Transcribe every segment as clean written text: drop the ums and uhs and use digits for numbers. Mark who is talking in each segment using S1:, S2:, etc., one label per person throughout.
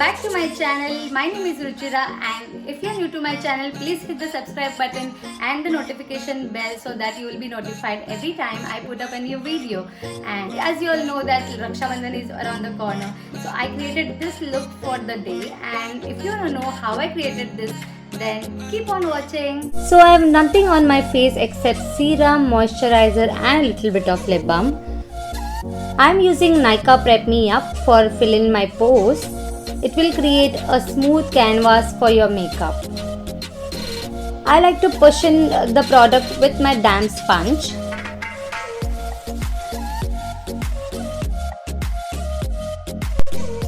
S1: back to my channel. My name is Ruchira, and if you are new to my channel, please hit the subscribe button and the notification bell so that you will be notified every time I put up a new video. And as you all know that Raksha Bandhan is around the corner, so I created this look for the day. And if you want to know how I created this, then keep on watching. So I have nothing on my face except serum, moisturizer and a little bit of lip balm. I am using Nykaa Prep Me Up for fill in my pores. It will create a smooth canvas for your makeup. I like to push in the product with my damp sponge.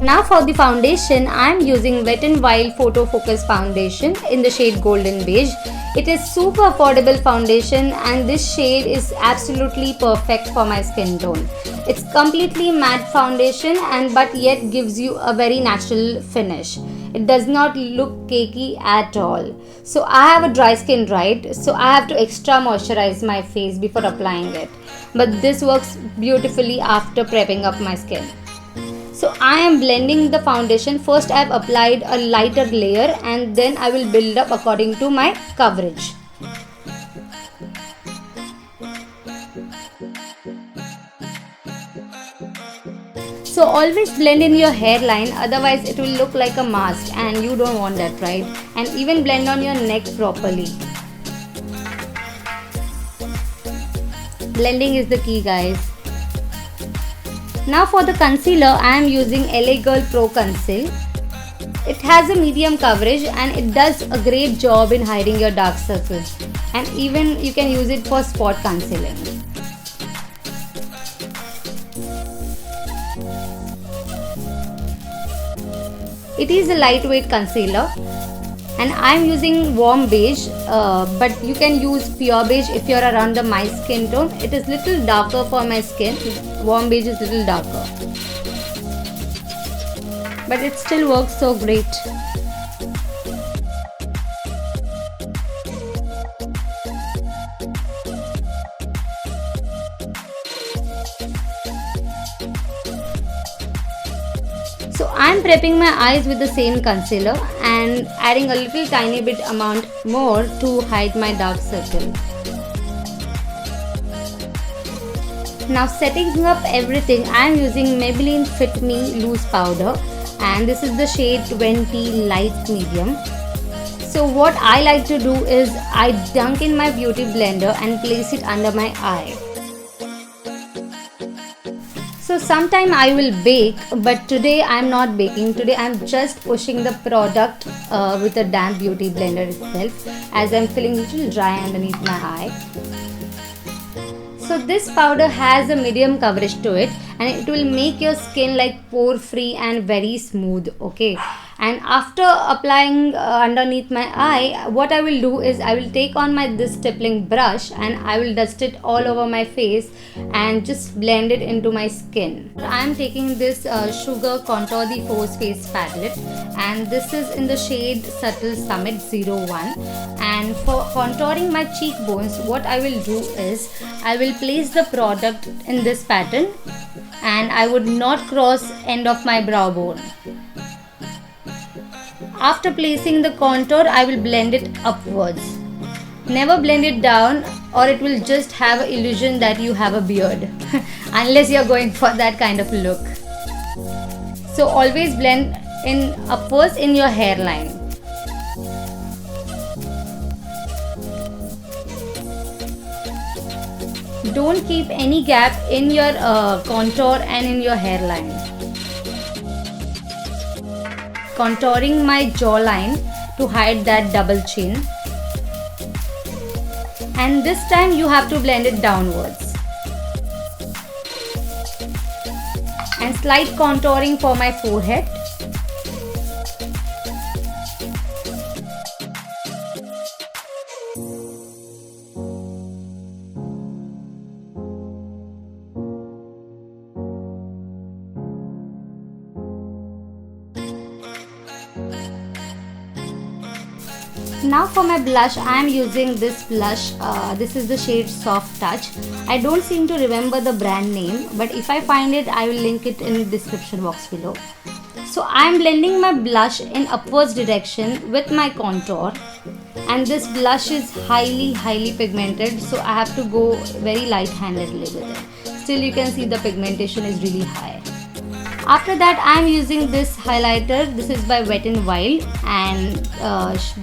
S1: Now for the foundation, I am using Wet n Wild Photo Focus Foundation in the shade Golden Beige. It is super affordable foundation and this shade is absolutely perfect for my skin tone. It's completely matte foundation but yet gives you a very natural finish. It does not look cakey at all. So I have a dry skin, right? So I have to extra moisturize my face before applying it. But this works beautifully after prepping up my skin. So I am blending the foundation. First I have applied a lighter layer and then I will build up according to my coverage. So always blend in your hairline, otherwise it will look like a mask and you don't want that, right? And even blend on your neck properly. Blending is the key, guys. Now for the concealer, I am using LA Girl Pro Conceal. It has a medium coverage and it does a great job in hiding your dark circles. And even you can use it for spot concealing. It is a lightweight concealer and I am using warm beige, but you can use pure beige if you are around my skin tone. It is little darker for my skin. Warm beige is little darker, but it still works so great. So I am prepping my eyes with the same concealer and adding a little tiny bit amount more to hide my dark circle. Now setting up everything, I am using Maybelline Fit Me Loose Powder and this is the shade 20 Light Medium. So what I like to do is I dunk in my beauty blender and place it under my eye. So sometime I will bake, but today I am not baking. Today I am just pushing the product with a damp beauty blender itself, as I am feeling a little dry underneath my eye. So this powder has a medium coverage to it and it will make your skin like pore free and very smooth, okay? And after applying underneath my eye, what I will do is I will take on this stippling brush and I will dust it all over my face and just blend it into my skin. I am taking this Sugar Contour the Force Face Palette and this is in the shade Subtle Summit 01. And for contouring my cheekbones, what I will do is I will place the product in this pattern and I would not cross end of my brow bone. After placing the contour, I will blend it upwards. Never blend it down or it will just have an illusion that you have a beard unless you are going for that kind of look. So always blend in upwards in your hairline. Don't keep any gap in your contour and in your hairline. Contouring my jawline to hide that double chin. And this time you have to blend it downwards. And slight contouring for my forehead. Now for my blush, I am using this blush. This is the shade Soft Touch. I don't seem to remember the brand name, but if I find it, I will link it in the description box below. So I am blending my blush in upwards direction with my contour, and this blush is highly pigmented, so I have to go very light-handedly with it. Still you can see the pigmentation is really high. After that I am using this highlighter. This is by Wet n Wild, and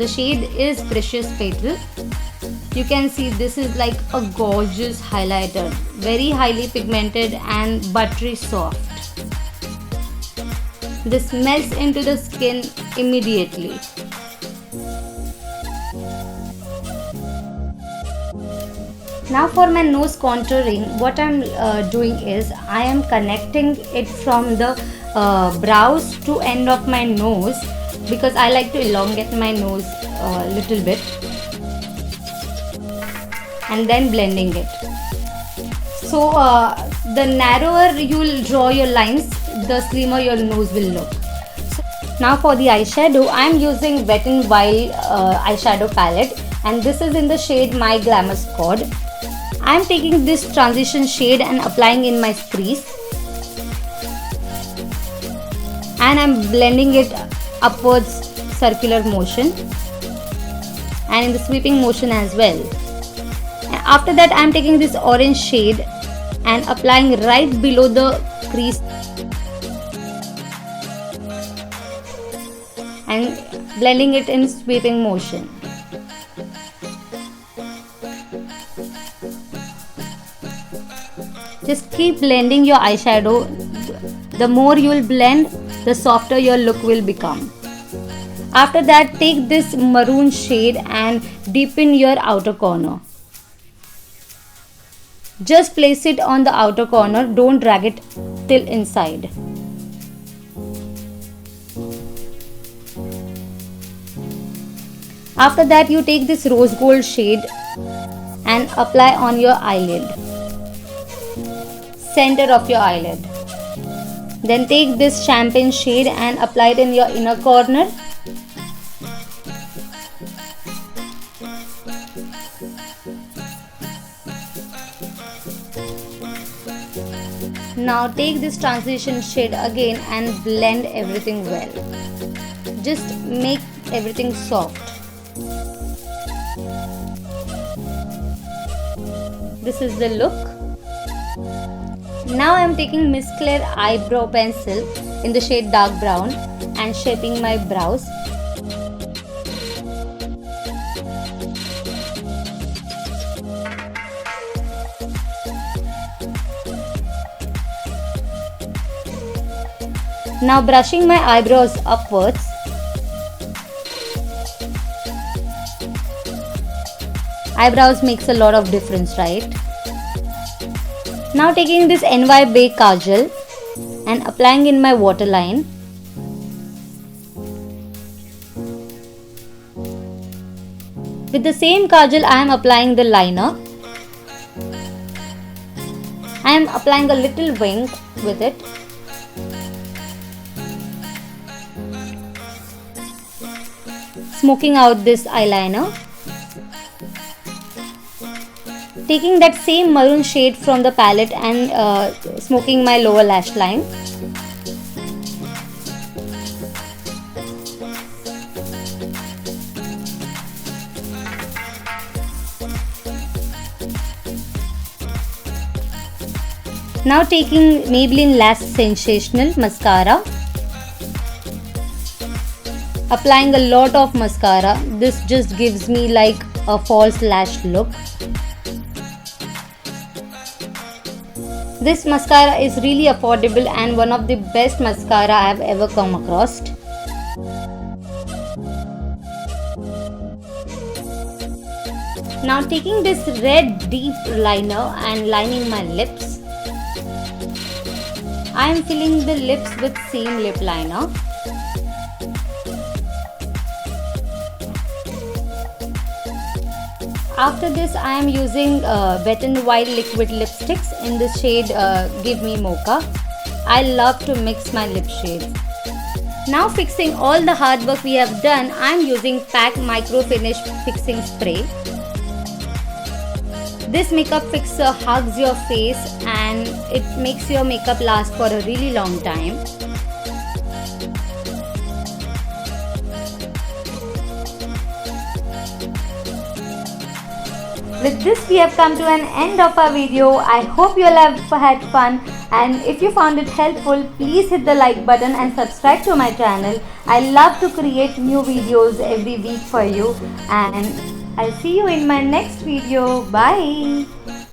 S1: the shade is Precious Petal. You can see this is like a gorgeous highlighter, very highly pigmented and buttery soft. This melts into the skin immediately. Now for my nose contouring, what I'm doing is I am connecting it from the brows to end of my nose, because I like to elongate my nose a little bit, and then blending it. So the narrower you will draw your lines, the slimmer your nose will look. So now for the eyeshadow, I am using Wet n Wild eyeshadow palette, and this is in the shade My Glamour Squad. I am taking this transition shade and applying in my crease, and I am blending it upwards circular motion and in the sweeping motion as well. And after that I am taking this orange shade and applying right below the crease and blending it in sweeping motion. Just keep blending your eyeshadow. The more you will blend, the softer your look will become. After that, take this maroon shade and deepen your outer corner. Just place it on the outer corner, don't drag it till inside. After that, you take this rose gold shade and apply on your eyelid, center of your eyelid. Then take this champagne shade and apply it in your inner corner. Now take this transition shade again and blend everything well. Just make everything soft. This is the look. Now I am taking Miss Claire eyebrow pencil in the shade dark brown and shaping my brows. Now brushing my eyebrows upwards. Eyebrows makes a lot of difference, right? Now taking this NY Bake Kajal and applying in my waterline. With the same kajal I am applying the liner. I am applying a little wing with it. Smoking out this eyeliner. Taking that same maroon shade from the palette and smoking my lower lash line. Now taking Maybelline Lash Sensational Mascara. Applying a lot of mascara. This just gives me like a false lash look. This mascara is really affordable and one of the best mascara I have ever come across. Now taking this red deep liner and lining my lips. I am filling the lips with same lip liner. After this I am using Wet n Wild liquid lipsticks in the shade Give Me Mocha. I love to mix my lip shades. Now fixing all the hard work we have done, I am using PAC Micro Finish Fixing Spray. This makeup fixer hugs your face and it makes your makeup last for a really long time. With this, we have come to an end of our video. I hope you all have had fun, and if you found it helpful, please hit the like button and subscribe to my channel. I love to create new videos every week for you, and I'll see you in my next video. Bye.